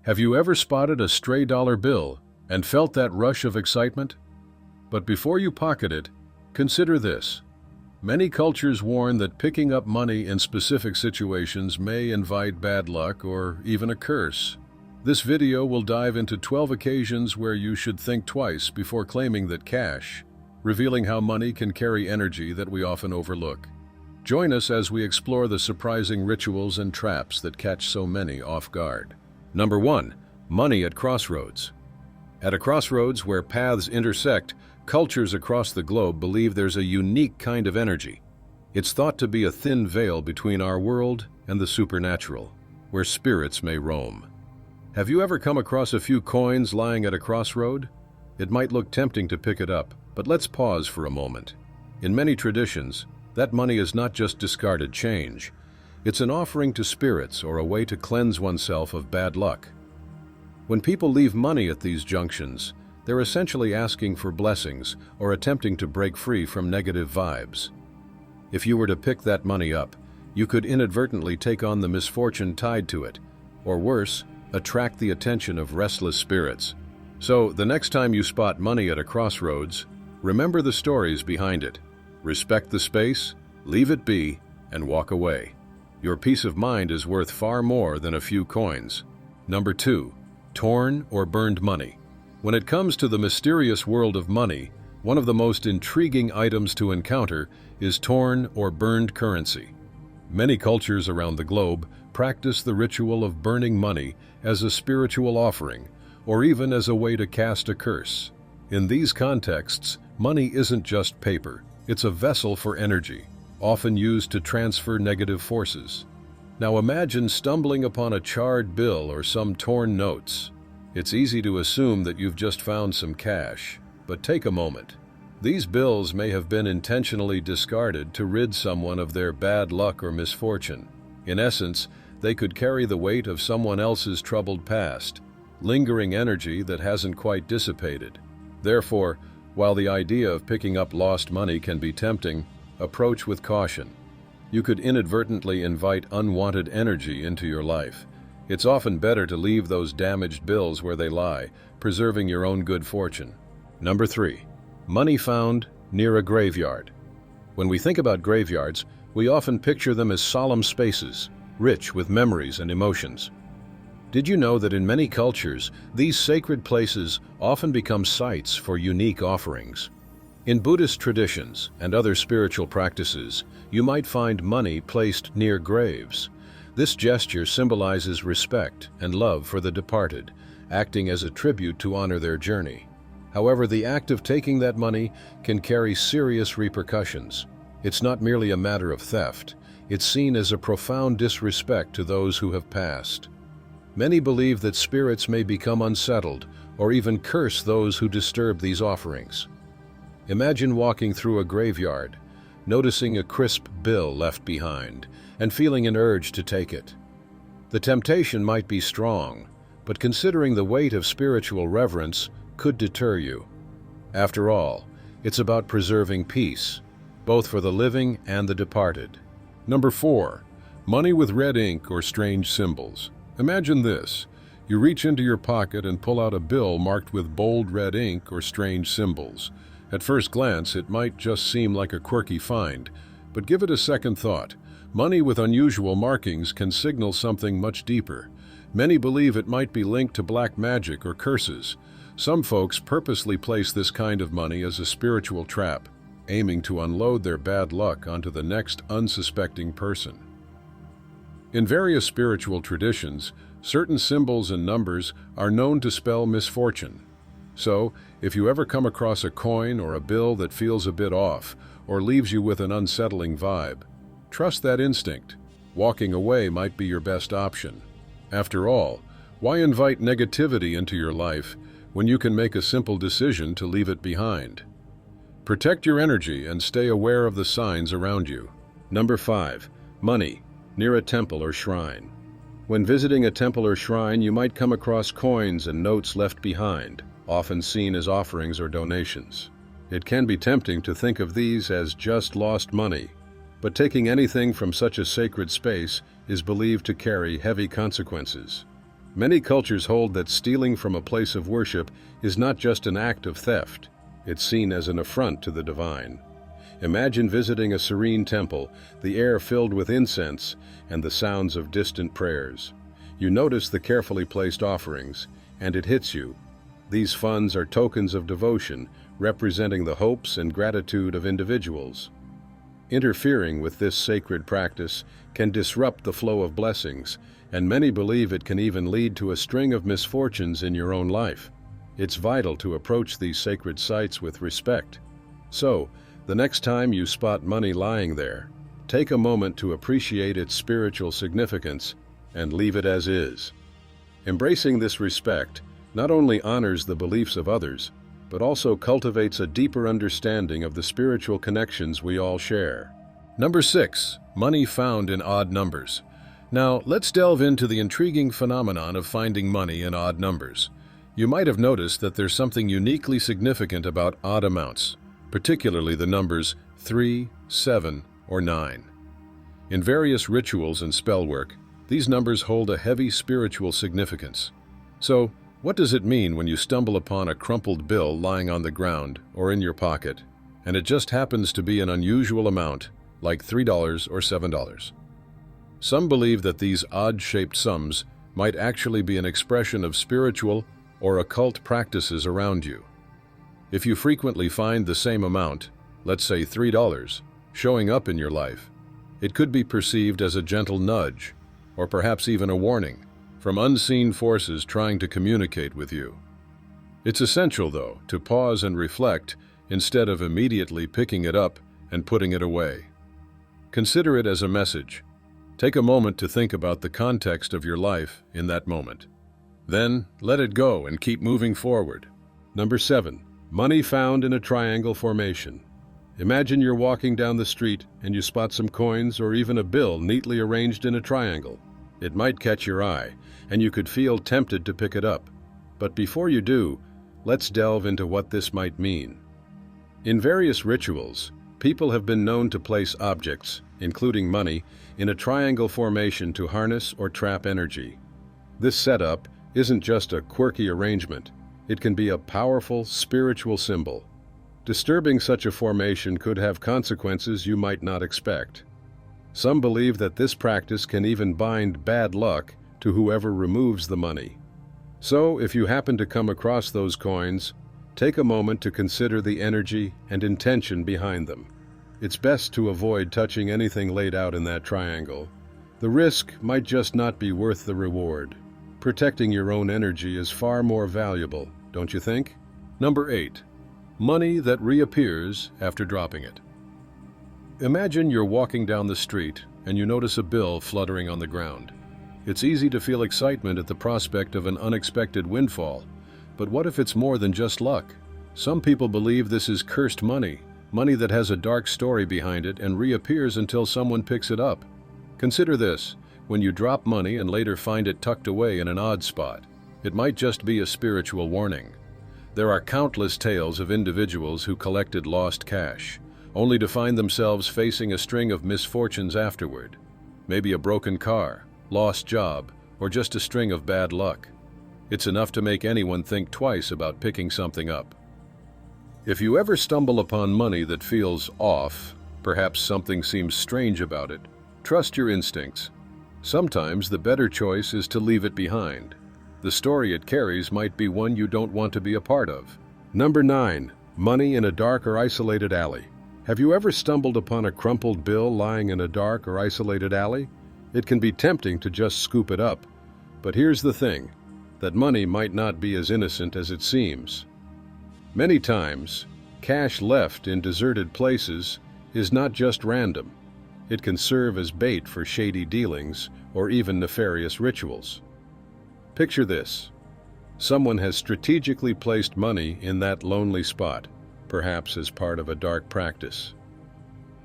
Have you ever spotted a stray dollar bill and felt that rush of excitement? But before you pocket it, consider this. Many cultures warn that picking up money in specific situations may invite bad luck or even a curse. This video will dive into 12 occasions where you should think twice before claiming that cash, revealing how money can carry energy that we often overlook. Join us as we explore the surprising rituals and traps that catch so many off guard. Number 1. Money at crossroads. At a crossroads where paths intersect, cultures across the globe believe there's a unique kind of energy. It's thought to be a thin veil between our world and the supernatural, where spirits may roam. Have you ever come across a few coins lying at a crossroad? It might look tempting to pick it up, but let's pause for a moment. In many traditions, that money is not just discarded change. It's an offering to spirits or a way to cleanse oneself of bad luck. When people leave money at these junctions, they're essentially asking for blessings or attempting to break free from negative vibes. If you were to pick that money up, you could inadvertently take on the misfortune tied to it, or worse, attract the attention of restless spirits. So, the next time you spot money at a crossroads, remember the stories behind it. Respect the space, leave it be, and walk away. Your peace of mind is worth far more than a few coins. Number 2. Torn or burned money. When it comes to the mysterious world of money, one of the most intriguing items to encounter is torn or burned currency. Many cultures around the globe practice the ritual of burning money as a spiritual offering, or even as a way to cast a curse. In these contexts, money isn't just paper, it's a vessel for energy, often used to transfer negative forces. Now imagine stumbling upon a charred bill or some torn notes. It's easy to assume that you've just found some cash, but take a moment. These bills may have been intentionally discarded to rid someone of their bad luck or misfortune. In essence, they could carry the weight of someone else's troubled past, lingering energy that hasn't quite dissipated. Therefore, while the idea of picking up lost money can be tempting, approach with caution. You could inadvertently invite unwanted energy into your life. It's often better to leave those damaged bills where they lie, preserving your own good fortune. Number 3. Money found near a graveyard. When we think about graveyards, we often picture them as solemn spaces, rich with memories and emotions. Did you know that in many cultures, these sacred places often become sites for unique offerings? In Buddhist traditions and other spiritual practices, you might find money placed near graves. This gesture symbolizes respect and love for the departed, acting as a tribute to honor their journey. However, the act of taking that money can carry serious repercussions. It's not merely a matter of theft. It's seen as a profound disrespect to those who have passed. Many believe that spirits may become unsettled or even curse those who disturb these offerings. Imagine walking through a graveyard, noticing a crisp bill left behind, and feeling an urge to take it. The temptation might be strong, but considering the weight of spiritual reverence could deter you. After all, it's about preserving peace, both for the living and the departed. Number 4. Money with red ink or strange symbols. Imagine this. You reach into your pocket and pull out a bill marked with bold red ink or strange symbols. At first glance, it might just seem like a quirky find, but give it a second thought. Money with unusual markings can signal something much deeper. Many believe it might be linked to black magic or curses. Some folks purposely place this kind of money as a spiritual trap, aiming to unload their bad luck onto the next unsuspecting person. In various spiritual traditions, certain symbols and numbers are known to spell misfortune. So, if you ever come across a coin or a bill that feels a bit off or leaves you with an unsettling vibe, trust that instinct. Walking away might be your best option. After all, why invite negativity into your life when you can make a simple decision to leave it behind? Protect your energy and stay aware of the signs around you. Number 5. Money near a temple or shrine. When visiting a temple or shrine, you might come across coins and notes left behind, often seen as offerings or donations. It can be tempting to think of these as just lost money, but taking anything from such a sacred space is believed to carry heavy consequences. Many cultures hold that stealing from a place of worship is not just an act of theft, it's seen as an affront to the divine. Imagine visiting a serene temple, the air filled with incense and the sounds of distant prayers. You notice the carefully placed offerings, and it hits you. These funds are tokens of devotion, representing the hopes and gratitude of individuals. Interfering with this sacred practice can disrupt the flow of blessings, and many believe it can even lead to a string of misfortunes in your own life. It's vital to approach these sacred sites with respect. So, the next time you spot money lying there, take a moment to appreciate its spiritual significance and leave it as is. Embracing this respect not only honors the beliefs of others, but also cultivates a deeper understanding of the spiritual connections we all share. Number 6. Money found in odd numbers. Now, let's delve into the intriguing phenomenon of finding money in odd numbers. You might have noticed that there's something uniquely significant about odd amounts, particularly the numbers 3, 7, or 9. In various rituals and spell work, these numbers hold a heavy spiritual significance. So, what does it mean when you stumble upon a crumpled bill lying on the ground or in your pocket, and it just happens to be an unusual amount, like $3 or $7? Some believe that these odd-shaped sums might actually be an expression of spiritual or occult practices around you. If you frequently find the same amount, let's say $3, showing up in your life, it could be perceived as a gentle nudge, or perhaps even a warning, from unseen forces trying to communicate with you. It's essential, though, to pause and reflect instead of immediately picking it up and putting it away. Consider it as a message. Take a moment to think about the context of your life in that moment. Then, let it go and keep moving forward. Number 7. Money found in a triangle formation. Imagine you're walking down the street and you spot some coins or even a bill neatly arranged in a triangle. It might catch your eye, and you could feel tempted to pick it up. But before you do, let's delve into what this might mean. In various rituals, people have been known to place objects, including money, in a triangle formation to harness or trap energy. This setup isn't just a quirky arrangement. It can be a powerful spiritual symbol. Disturbing such a formation could have consequences you might not expect. Some believe that this practice can even bind bad luck to whoever removes the money. So, if you happen to come across those coins, take a moment to consider the energy and intention behind them. It's best to avoid touching anything laid out in that triangle. The risk might just not be worth the reward. Protecting your own energy is far more valuable, don't you think? Number 8. Money that reappears after dropping it. Imagine you're walking down the street and you notice a bill fluttering on the ground. It's easy to feel excitement at the prospect of an unexpected windfall, but what if it's more than just luck? Some people believe this is cursed money, money that has a dark story behind it and reappears until someone picks it up. Consider this: when you drop money and later find it tucked away in an odd spot, it might just be a spiritual warning. There are countless tales of individuals who collected lost cash, only to find themselves facing a string of misfortunes afterward. Maybe a broken car, lost job, or just a string of bad luck. It's enough to make anyone think twice about picking something up. If you ever stumble upon money that feels off, perhaps something seems strange about it, trust your instincts. Sometimes the better choice is to leave it behind. The story it carries might be one you don't want to be a part of. Number 9. Money in a dark or isolated alley. Have you ever stumbled upon a crumpled bill lying in a dark or isolated alley? It can be tempting to just scoop it up. But here's the thing, that money might not be as innocent as it seems. Many times, cash left in deserted places is not just random. It can serve as bait for shady dealings or even nefarious rituals. Picture this. Someone has strategically placed money in that lonely spot, perhaps as part of a dark practice.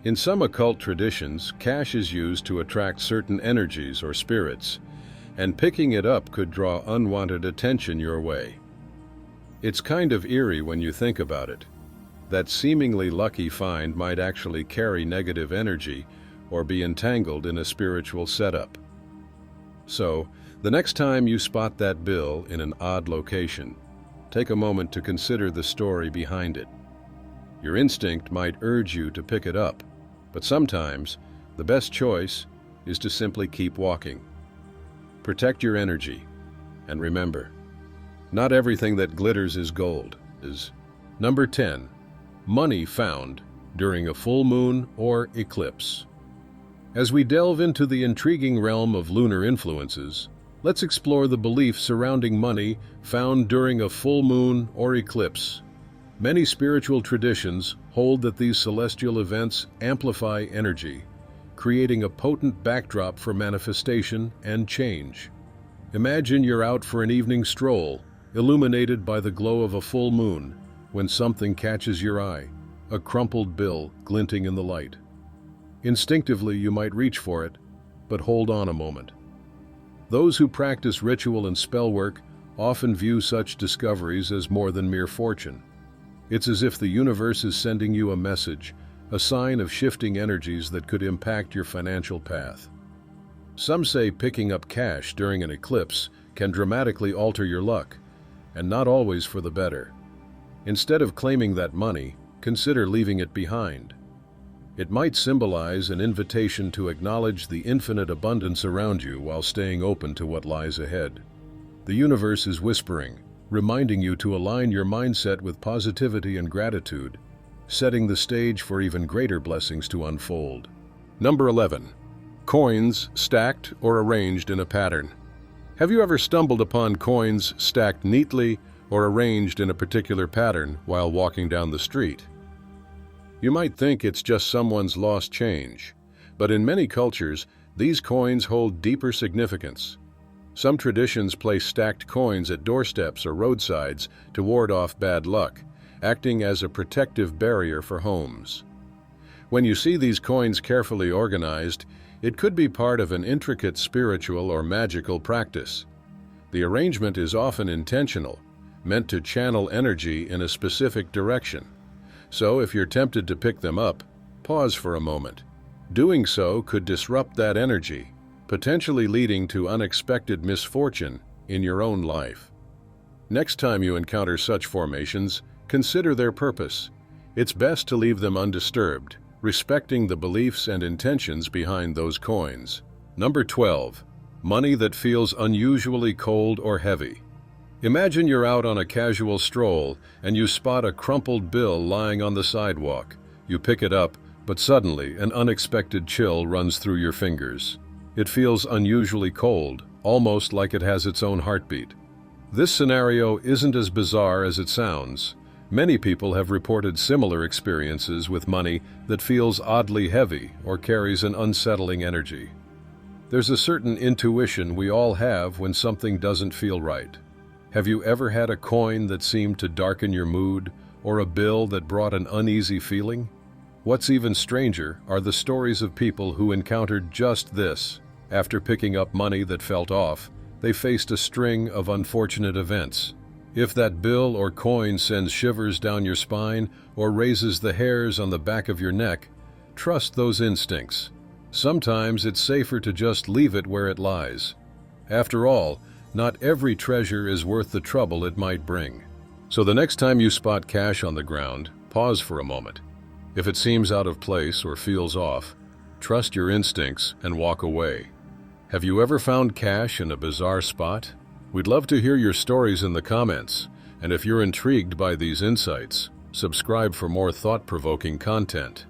In some occult traditions, cash is used to attract certain energies or spirits, and picking it up could draw unwanted attention your way. It's kind of eerie when you think about it. That seemingly lucky find might actually carry negative energy or be entangled in a spiritual setup. So, The next time you spot that bill in an odd location, take a moment to consider the story behind it. Your instinct might urge you to pick it up, but sometimes the best choice is to simply keep walking. Protect your energy, and remember, not everything that glitters is gold. Number 10. Money found during a full moon or eclipse. As we delve into the intriguing realm of lunar influences, let's explore the beliefs surrounding money found during a full moon or eclipse. Many spiritual traditions hold that these celestial events amplify energy, creating a potent backdrop for manifestation and change. Imagine you're out for an evening stroll, illuminated by the glow of a full moon, when something catches your eye, a crumpled bill glinting in the light. Instinctively, you might reach for it, but hold on a moment. Those who practice ritual and spell work often view such discoveries as more than mere fortune. It's as if the universe is sending you a message, a sign of shifting energies that could impact your financial path. Some say picking up cash during an eclipse can dramatically alter your luck, and not always for the better. Instead of claiming that money, consider leaving it behind. It might symbolize an invitation to acknowledge the infinite abundance around you while staying open to what lies ahead. The universe is whispering, reminding you to align your mindset with positivity and gratitude, setting the stage for even greater blessings to unfold. Number 11. Coins stacked or arranged in a pattern. Have you ever stumbled upon coins stacked neatly or arranged in a particular pattern while walking down the street? You might think it's just someone's lost change, but in many cultures, these coins hold deeper significance. Some traditions place stacked coins at doorsteps or roadsides to ward off bad luck, acting as a protective barrier for homes. When you see these coins carefully organized, it could be part of an intricate spiritual or magical practice. The arrangement is often intentional, meant to channel energy in a specific direction. So if you're tempted to pick them up, pause for a moment. Doing so could disrupt that energy, potentially leading to unexpected misfortune in your own life. Next time you encounter such formations, consider their purpose. It's best to leave them undisturbed, respecting the beliefs and intentions behind those coins. Number 12. Money that feels unusually cold or heavy. Imagine you're out on a casual stroll and you spot a crumpled bill lying on the sidewalk. You pick it up, but suddenly an unexpected chill runs through your fingers. It feels unusually cold, almost like it has its own heartbeat. This scenario isn't as bizarre as it sounds. Many people have reported similar experiences with money that feels oddly heavy or carries an unsettling energy. There's a certain intuition we all have when something doesn't feel right. Have you ever had a coin that seemed to darken your mood, or a bill that brought an uneasy feeling? What's even stranger are the stories of people who encountered just this. After picking up money that felt off, they faced a string of unfortunate events. If that bill or coin sends shivers down your spine or raises the hairs on the back of your neck, trust those instincts. Sometimes it's safer to just leave it where it lies. After all, not every treasure is worth the trouble it might bring. So the next time you spot cash on the ground, pause for a moment. If it seems out of place or feels off, trust your instincts and walk away. Have you ever found cash in a bizarre spot? We'd love to hear your stories in the comments, and if you're intrigued by these insights, subscribe for more thought-provoking content.